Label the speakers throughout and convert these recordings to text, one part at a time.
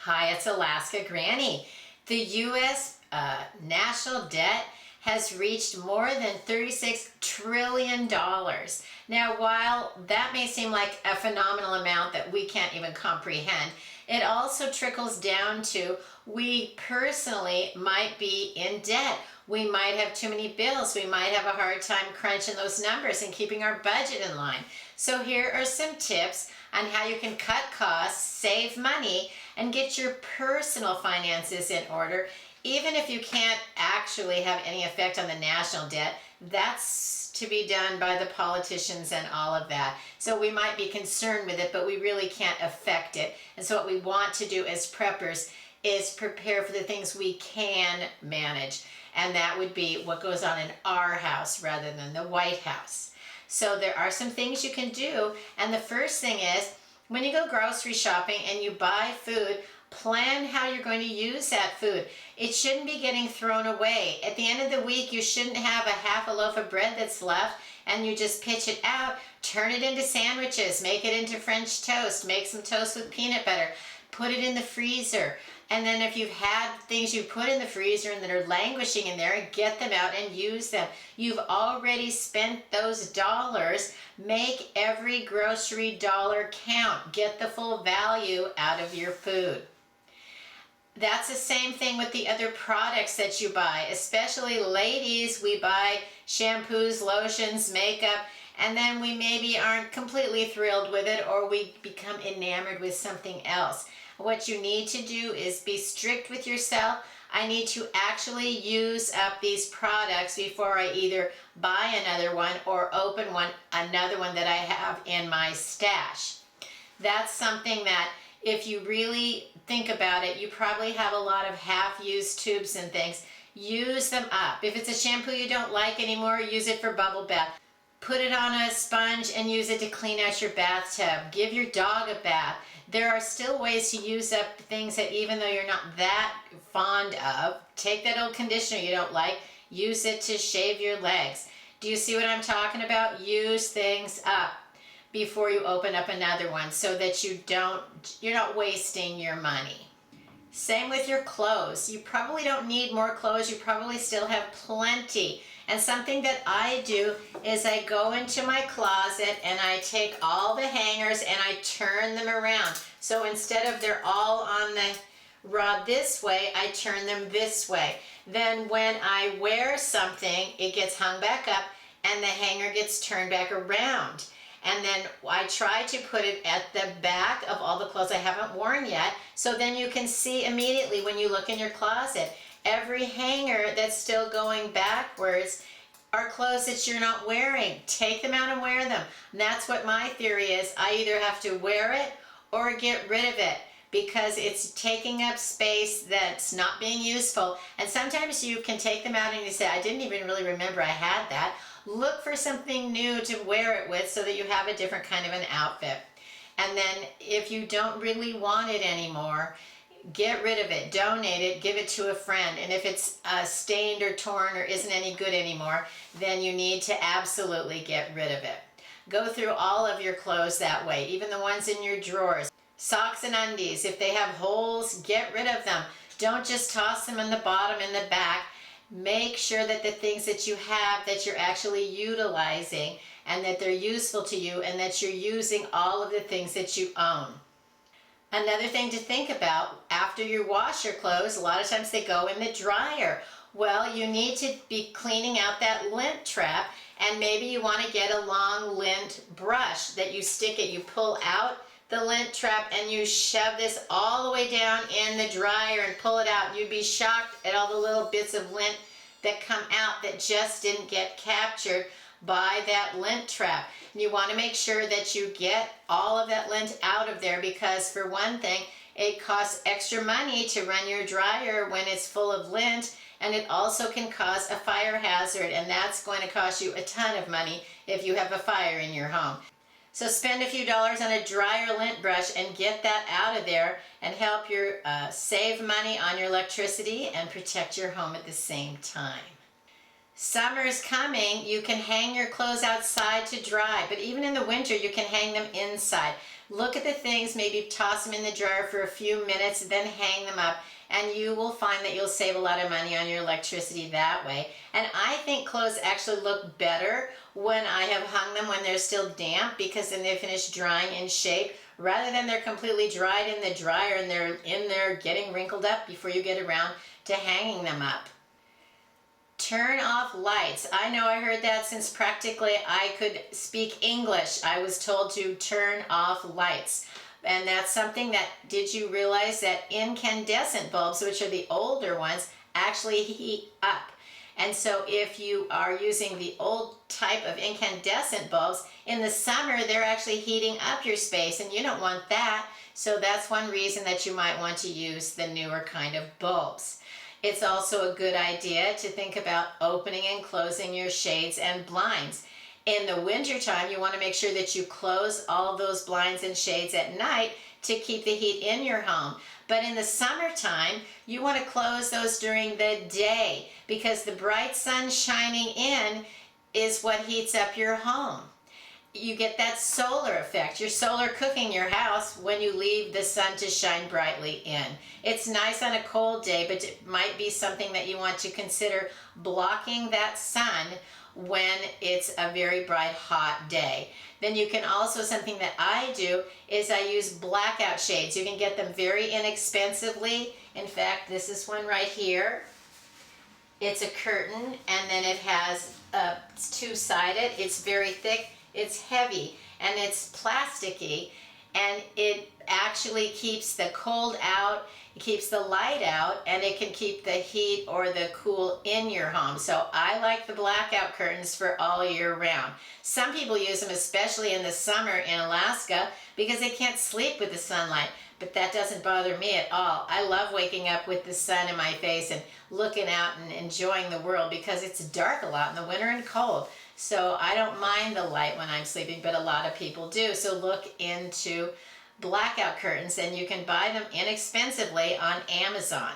Speaker 1: Hi, it's Alaska Granny. The U.S. national debt has reached more than $36 trillion. Now, while that may seem like a phenomenal amount that we can't even comprehend, it also trickles down to we personally might be in debt. We might have too many bills. We might have a hard time crunching those numbers and keeping our budget in line. So here are some tips on how you can cut costs, save money, and get your personal finances in order. Even if you can't actually have any effect on the national debt, that's to be done by the politicians and all of that. So we might be concerned with it, but we really can't affect it. And so what we want to do as preppers is prepare for the things we can manage. And that would be what goes on in our house rather than the White House. So there are some things you can do. And the first thing is, when you go grocery shopping and you buy food, plan how you're going to use that food. It shouldn't be getting thrown away. At the end of the week, you shouldn't have a half a loaf of bread that's left and you just pitch it out. Turn it into sandwiches, make it into French toast, make some toast with peanut butter, put it in the freezer. And then if you've had things you put in the freezer and that are languishing in there, get them out and use them. You've already spent those dollars. Make every grocery dollar count. Get the full value out of your food. That's the same thing with the other products that you buy, especially ladies. We buy shampoos, lotions, makeup, and then we maybe aren't completely thrilled with it, or we become enamored with something else. What you need to do is be strict with yourself. I need to actually use up these products before I either buy another one or open another one that I have in my stash. That's something that if you really think about it, you probably have a lot of half-used tubes and things. Use them up. If it's a shampoo you don't like anymore, use it for bubble bath. Put it on a sponge and use it to clean out your bathtub. Give your dog a bath. There are still ways to use up things that even though you're not that fond of, take that old conditioner you don't like, use it to shave your legs. Do you see what I'm talking about? Use things up before you open up another one so that you're not wasting your money. Same with your clothes. You probably don't need more clothes. You probably still have plenty. And something that I do is I go into my closet and I take all the hangers and I turn them around. So instead of they're all on the rod this way, I turn them this way. Then when I wear something, it gets hung back up and the hanger gets turned back around. And then I try to put it at the back of all the clothes I haven't worn yet, so then you can see immediately when you look in your closet. Every hanger that's still going backwards are clothes that you're not wearing. Take them out and wear them. And that's what my theory is. I either have to wear it or get rid of it because it's taking up space that's not being useful. And sometimes you can take them out and you say, I didn't even really remember I had that. Look for something new to wear it with so that you have a different kind of an outfit. And then if you don't really want it anymore, get rid of it, donate it, give it to a friend. And if it's stained or torn or isn't any good anymore, then you need to absolutely get rid of it. Go through all of your clothes that way, even the ones in your drawers. Socks and undies, if they have holes, get rid of them. Don't just toss them in the bottom and the back. Make sure that the things that you have that you're actually utilizing and that they're useful to you and that you're using all of the things that you own. Another thing to think about, after you wash your clothes, a lot of times they go in the dryer. Well, you need to be cleaning out that lint trap, and maybe you want to get a long lint brush that you stick it, you pull out the lint trap and you shove this all the way down in the dryer and pull it out. You'd be shocked at all the little bits of lint that come out that just didn't get captured by that lint trap. And you want to make sure that you get all of that lint out of there because for one thing, it costs extra money to run your dryer when it's full of lint, and it also can cause a fire hazard, and that's going to cost you a ton of money if you have a fire in your home. So spend a few dollars on a dryer lint brush and get that out of there and help your save money on your electricity and protect your home at the same time. Summer's coming, you can hang your clothes outside to dry, but even in the winter, you can hang them inside. Look at the things, maybe toss them in the dryer for a few minutes, then hang them up, and you will find that you'll save a lot of money on your electricity that way. And I think clothes actually look better when I have hung them when they're still damp, because then they finish drying in shape, rather than they're completely dried in the dryer and they're in there getting wrinkled up before you get around to hanging them up. Turn off lights. I know I heard that since practically I could speak English. I was told to turn off lights. And that's something that, did you realize that incandescent bulbs, which are the older ones, actually heat up? And so if you are using the old type of incandescent bulbs, in the summer they're actually heating up your space, and you don't want that. So that's one reason that you might want to use the newer kind of bulbs. It's also a good idea to think about opening and closing your shades and blinds. In the wintertime, you want to make sure that you close all those blinds and shades at night to keep the heat in your home. But in the summertime, you want to close those during the day, because the bright sun shining in is what heats up your home. You get that solar effect. You're solar cooking your house when you leave the sun to shine brightly in. It's nice on a cold day, but it might be something that you want to consider blocking that sun when it's a very bright, hot day. Then you can also, something that I do is I use blackout shades. You can get them very inexpensively. In fact, this is one right here. It's a curtain, and then it has, it's two-sided. It's very thick. It's heavy, and it's plasticky, and it actually keeps the cold out, it keeps the light out, and it can keep the heat or the cool in your home. So I like the blackout curtains for all year round. Some people use them, especially in the summer in Alaska, because they can't sleep with the sunlight, but that doesn't bother me at all. I love waking up with the sun in my face and looking out and enjoying the world, because it's dark a lot in the winter and cold. So I don't mind the light when I'm sleeping, but a lot of people do. So look into blackout curtains, and you can buy them inexpensively on Amazon.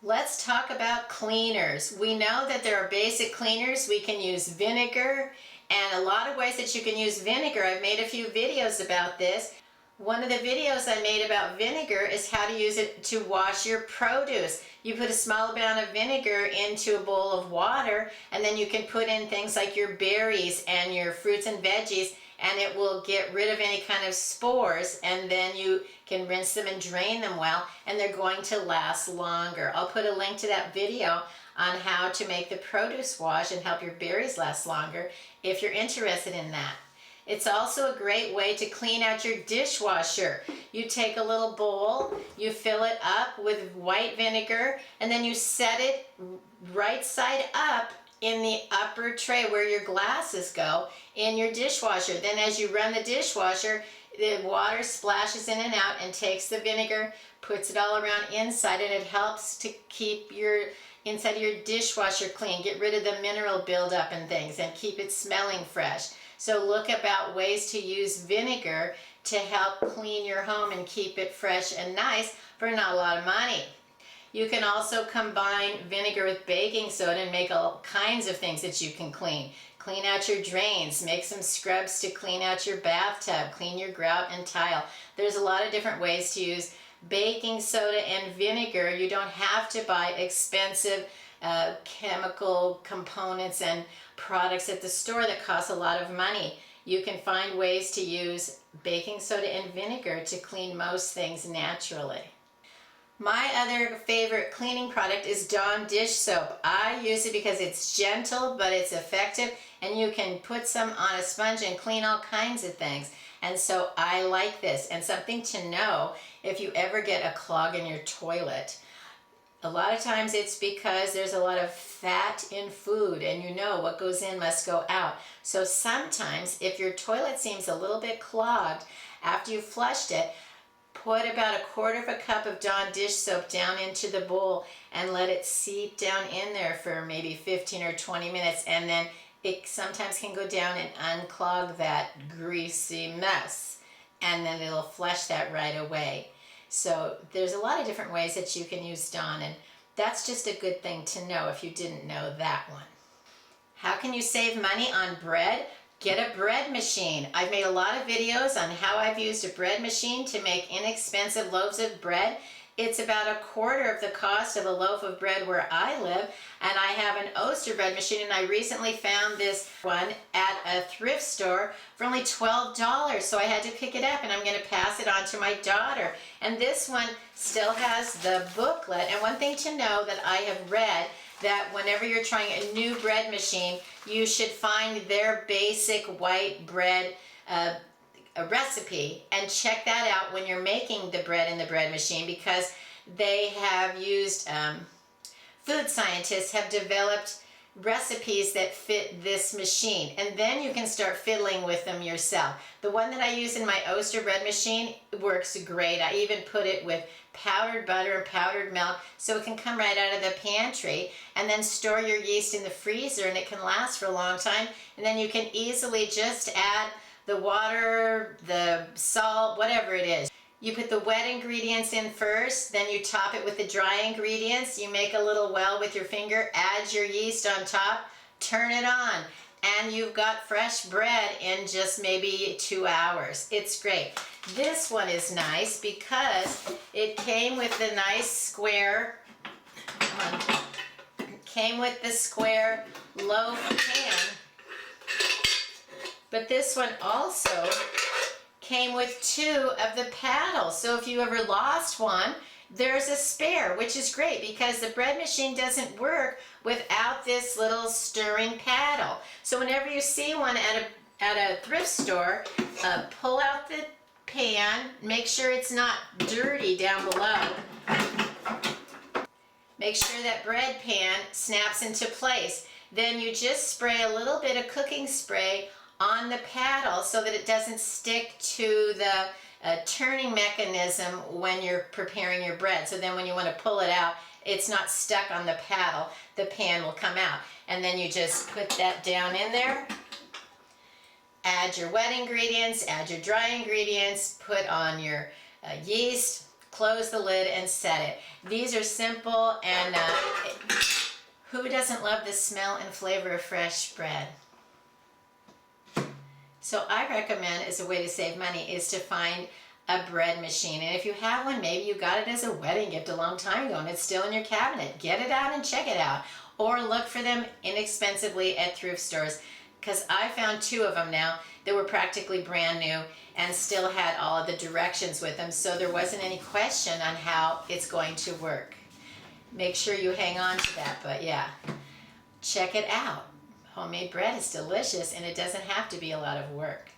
Speaker 1: Let's talk about cleaners. We know that there are basic cleaners. We can use vinegar, and a lot of ways that you can use vinegar. I've made a few videos about this. One of the videos I made about vinegar is how to use it to wash your produce. You put a small amount of vinegar into a bowl of water, and then you can put in things like your berries and your fruits and veggies, and it will get rid of any kind of spores, and then you can rinse them and drain them well, and they're going to last longer. I'll put a link to that video on how to make the produce wash and help your berries last longer if you're interested in that. It's also a great way to clean out your dishwasher. You take a little bowl, you fill it up with white vinegar, and then you set it right side up in the upper tray where your glasses go in your dishwasher. Then as you run the dishwasher, the water splashes in and out and takes the vinegar, puts it all around inside, and it helps to keep your inside of your dishwasher clean, get rid of the mineral buildup and things, and keep it smelling fresh. So look about ways to use vinegar to help clean your home and keep it fresh and nice for not a lot of money. You can also combine vinegar with baking soda and make all kinds of things that you can clean. Clean out your drains, make some scrubs to clean out your bathtub, clean your grout and tile. There's a lot of different ways to use baking soda and vinegar. You don't have to buy expensive chemical components and products at the store that cost a lot of money. You can find ways to use baking soda and vinegar to clean most things naturally. My other favorite cleaning product is Dawn dish soap. I use it because it's gentle, but it's effective, and you can put some on a sponge and clean all kinds of things. And so I like this. And something to know, if you ever get a clog in your toilet, a lot of times it's because there's a lot of fat in food, and you know what goes in must go out. So sometimes if your toilet seems a little bit clogged after you've flushed it, put about 1/4 cup of Dawn dish soap down into the bowl and let it seep down in there for maybe 15 or 20 minutes, and then it sometimes can go down and unclog that greasy mess, and then it'll flush that right away. So there's a lot of different ways that you can use Dawn, and that's just a good thing to know if you didn't know that one. How can you save money on bread? Get a bread machine. I've made a lot of videos on how I've used a bread machine to make inexpensive loaves of bread. It's about a quarter of the cost of a loaf of bread where I live, and I have an Oster bread machine, and I recently found this one at a thrift store for only $12, so I had to pick it up, and I'm going to pass it on to my daughter. And this one still has the booklet, and one thing to know that I have read, that whenever you're trying a new bread machine, you should find their basic white bread a recipe and check that out when you're making the bread in the bread machine, because they have used, food scientists have developed recipes that fit this machine, and then you can start fiddling with them yourself. The one that I use in my Oster bread machine works great. I even put it with powdered butter and powdered milk so it can come right out of the pantry, and then store your yeast in the freezer and it can last for a long time, and then you can easily just add the water, the salt, whatever it is. You put the wet ingredients in first, then you top it with the dry ingredients. You make a little well with your finger, add your yeast on top, turn it on, and you've got fresh bread in just maybe 2 hours. It's great. This one is nice because it came with the nice square, came with the square loaf pan, but this one also came with 2 of the paddles. So if you ever lost one, there's a spare, which is great because the bread machine doesn't work without this little stirring paddle. So whenever you see one at a thrift store, pull out the pan, make sure it's not dirty down below. Make sure that bread pan snaps into place. Then you just spray a little bit of cooking spray on the paddle so that it doesn't stick to the turning mechanism when you're preparing your bread. So then when you want to pull it out, it's not stuck on the paddle. The pan will come out. And then you just put that down in there. Add your wet ingredients, add your dry ingredients, put on your yeast, close the lid and set it. These are simple, and who doesn't love the smell and flavor of fresh bread? So I recommend, as a way to save money, is to find a bread machine. And if you have one, maybe you got it as a wedding gift a long time ago and it's still in your cabinet. Get it out and check it out. Or look for them inexpensively at thrift stores, because I found 2 of them now that were practically brand new and still had all of the directions with them, so there wasn't any question on how it's going to work. Make sure you hang on to that, but yeah, check it out. Homemade bread is delicious, and it doesn't have to be a lot of work.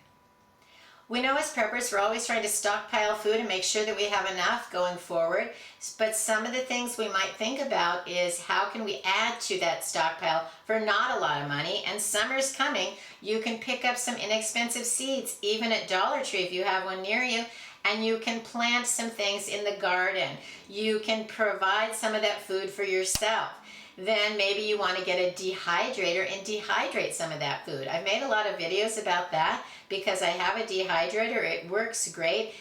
Speaker 1: We know as preppers we're always trying to stockpile food and make sure that we have enough going forward, but some of the things we might think about is how can we add to that stockpile for not a lot of money. And summer's coming. You can pick up some inexpensive seeds, even at Dollar Tree if you have one near you, and you can plant some things in the garden. You can provide some of that food for yourself. Then maybe you want to get a dehydrator and dehydrate some of that food. I've made a lot of videos about that because I have a dehydrator. It works great.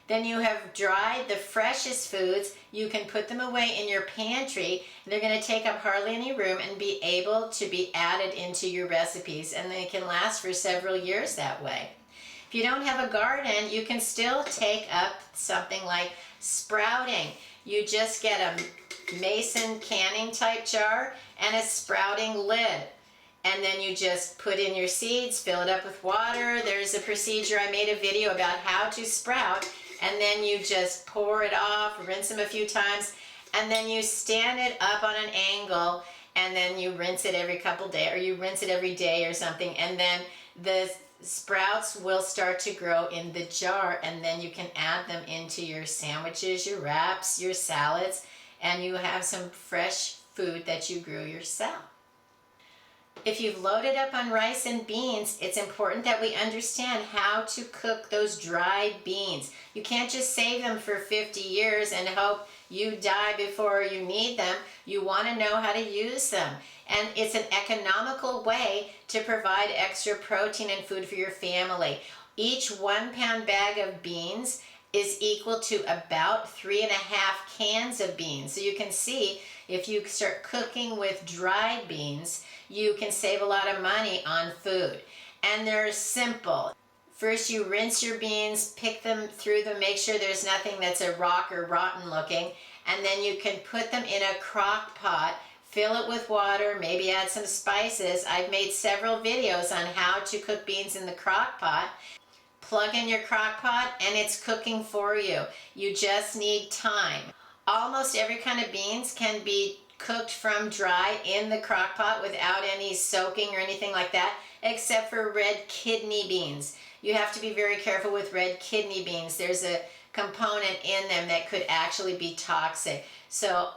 Speaker 1: Then you have dried the freshest foods. You can put them away in your pantry. They're going to take up hardly any room and be able to be added into your recipes, and they can last for several years that way. If you don't have a garden, you can still take up something like sprouting. You just get a mason canning type jar and a sprouting lid, and then you just put in your seeds, fill it up with water. There's a procedure. I made a video about how to sprout, and then you just pour it off, rinse them a few times, and then you stand it up on an angle, and then you rinse it every couple days, or you rinse it every day or something, and then the sprouts will start to grow in the jar, and then you can add them into your sandwiches, your wraps, your salads, and you have some fresh food that you grew yourself. If you've loaded up on rice and beans, it's important that we understand how to cook those dried beans. You can't just save them for 50 years and hope you die before you need them. You want to know how to use them. And it's an economical way to provide extra protein and food for your family. Each 1 pound bag of beans is equal to about 3.5 cans of beans. So you can see if you start cooking with dried beans, you can save a lot of money on food. And they're simple. First, you rinse your beans, pick them through them, make sure there's nothing that's a rock or rotten looking, and then you can put them in a crock pot, fill it with water, maybe add some spices. I've made several videos on how to cook beans in the crock pot. Plug in your crock pot and it's cooking for you. You just need time. Almost every kind of beans can be cooked from dry in the crock pot without any soaking or anything like that, except for red kidney beans. You have to be very careful with red kidney beans. There's a component in them that could actually be toxic. So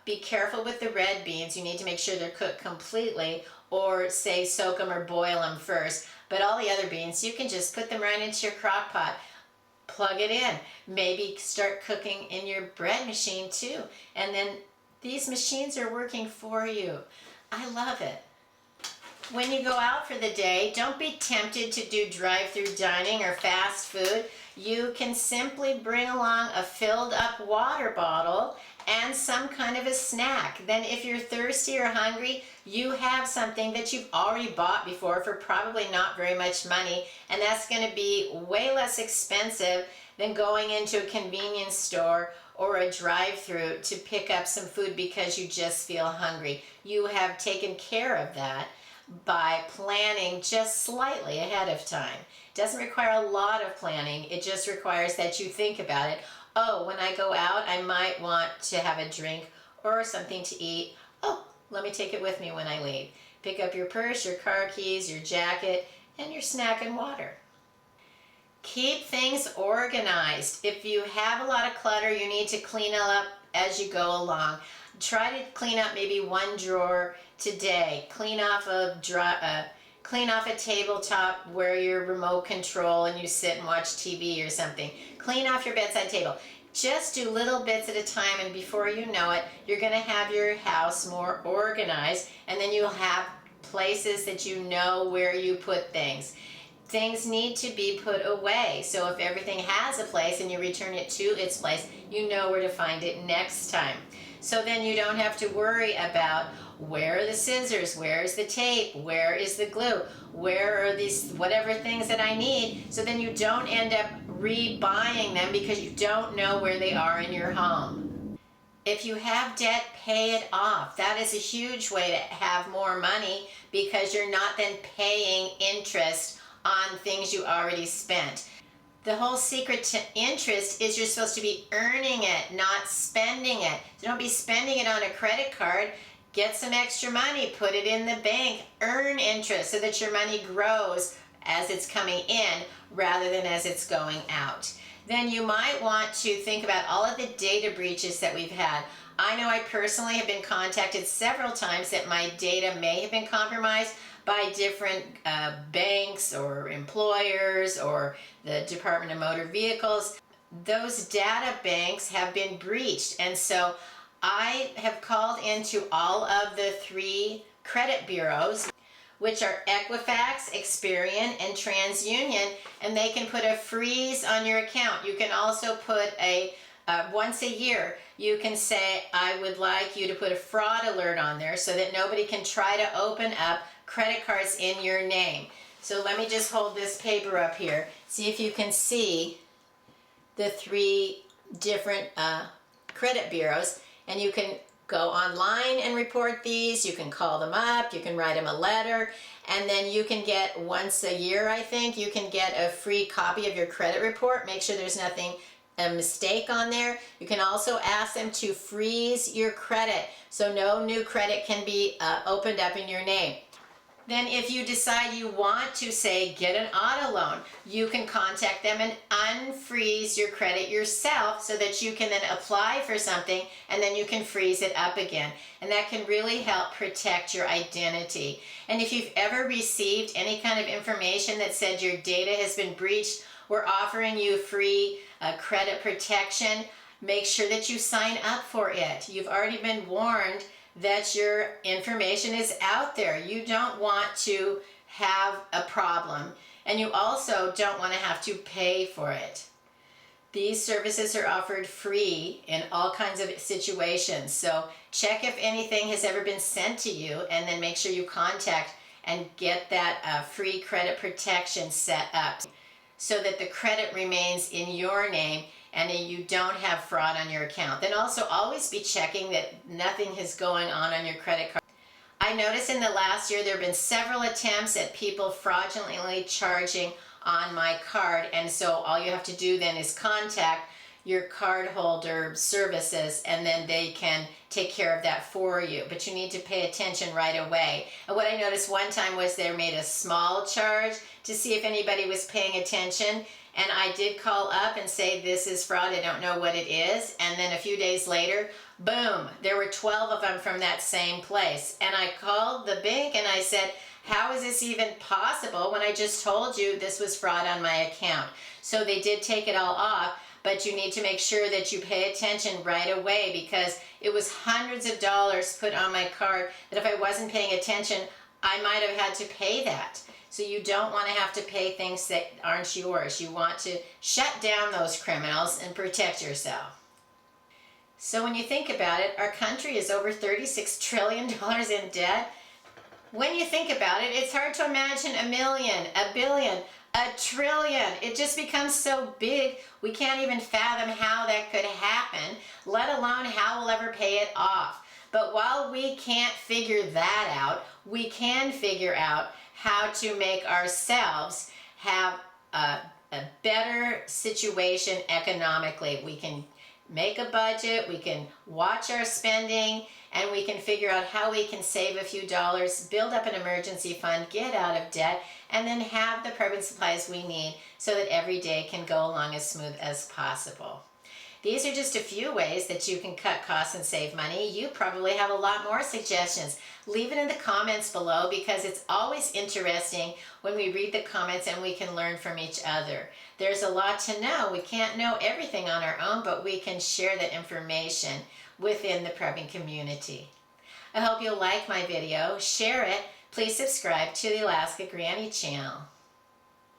Speaker 1: be careful with the red beans. You need to make sure they're cooked completely, or say soak them or boil them first. But all the other beans, you can just put them right into your crock pot, plug it in, maybe start cooking in your bread machine too. And then these machines are working for you. I love it. When you go out for the day, don't be tempted to do drive-through dining or fast food. You can simply bring along a filled up water bottle and some kind of a snack. Then if you're thirsty or hungry, you have something that you've already bought before for probably not very much money, and that's going to be way less expensive than going into a convenience store or a drive-through to pick up some food because you just feel hungry. You have taken care of that by planning just slightly ahead of time. It doesn't require a lot of planning. It just requires that you think about it. Oh, when I go out, I might want to have a drink or something to eat. Oh, let me take it with me when I leave. Pick up your purse, your car keys, your jacket, and your snack and water. Keep things organized. If you have a lot of clutter, you need to clean it up as you go along. Try to clean up maybe one drawer today. Clean off a tabletop where your remote control and you sit and watch TV or something. Clean off your bedside table. Just do little bits at a time, and before you know it, you're going to have your house more organized, and then you'll have places that you know where you put things. Things need to be put away, so if everything has a place and you return it to its place, you know where to find it next time. So then you don't have to worry about where are the scissors, where's the tape, where is the glue, where are these whatever things that I need. So then you don't end up rebuying them because you don't know where they are in your home. If you have debt, pay it off. That is a huge way to have more money because you're not then paying interest on things you already spent. The whole secret to interest is you're supposed to be earning it, not spending it. So don't be spending it on a credit card. Get some extra money, put it in the bank, earn interest so that your money grows as it's coming in rather than as it's going out. Then you might want to think about all of the data breaches that we've had. I know I personally have been contacted several times that my data may have been compromised by different banks or employers or the Department of Motor Vehicles. Those data banks have been breached, and so I have called into all of the 3 credit bureaus, which are Equifax, Experian, and TransUnion, and they can put a freeze on your account. You can also put a once a year, you can say, I would like you to put a fraud alert on there so that nobody can try to open up credit cards in your name. So let me just hold this paper up here. See if you can see the 3 different credit bureaus, and you can go online and report these. You can call them up, you can write them a letter, and then you can get once a year, I think, you can get a free copy of your credit report. Make sure there's nothing a mistake on there. You can also ask them to freeze your credit so no new credit can be opened up in your name. Then if you decide you want to, say, get an auto loan, you can contact them and unfreeze your credit yourself so that you can then apply for something and then you can freeze it up again. And that can really help protect your identity. And if you've ever received any kind of information that said your data has been breached, we're offering you free credit protection. Make sure that you sign up for it. You've already been warned that your information is out there. You don't want to have a problem, and you also don't want to have to pay for it. These services are offered free in all kinds of situations. So check if anything has ever been sent to you, and then make sure you contact and get that free credit protection set up so that the credit remains in your name and you don't have fraud on your account. Then also always be checking that nothing is going on your credit card. I noticed in the last year there have been several attempts at people fraudulently charging on my card, and so all you have to do then is contact your card holder services, and then they can take care of that for you. But you need to pay attention right away. And what I noticed one time was they made a small charge to see if anybody was paying attention, and I did call up and say, this is fraud, I don't know what it is. And then a few days later, boom, there were 12 of them from that same place. And I called the bank and I said, how is this even possible when I just told you this was fraud on my account? So they did take it all off, but you need to make sure that you pay attention right away, because it was hundreds of dollars put on my card that if I wasn't paying attention, I might have had to pay that. So you don't want to have to pay things that aren't yours. You want to shut down those criminals and protect yourself. So when you think about it, our country is over $36 trillion in debt. When you think about it, it's hard to imagine a million, a billion, a trillion. It just becomes so big, we can't even fathom how that could happen, let alone how we'll ever pay it off. But while we can't figure that out, we can figure out how to make ourselves have a better situation economically. We can make a budget, we can watch our spending, and we can figure out how we can save a few dollars, build up an emergency fund, get out of debt, and then have the prepping supplies we need so that every day can go along as smooth as possible. These are just a few ways that you can cut costs and save money. You probably have a lot more suggestions. Leave it in the comments below, because it's always interesting when we read the comments and we can learn from each other. There's a lot to know. We can't know everything on our own, but we can share that information within the prepping community. I hope you'll like my video, share it. Please subscribe to the Alaska Granny channel.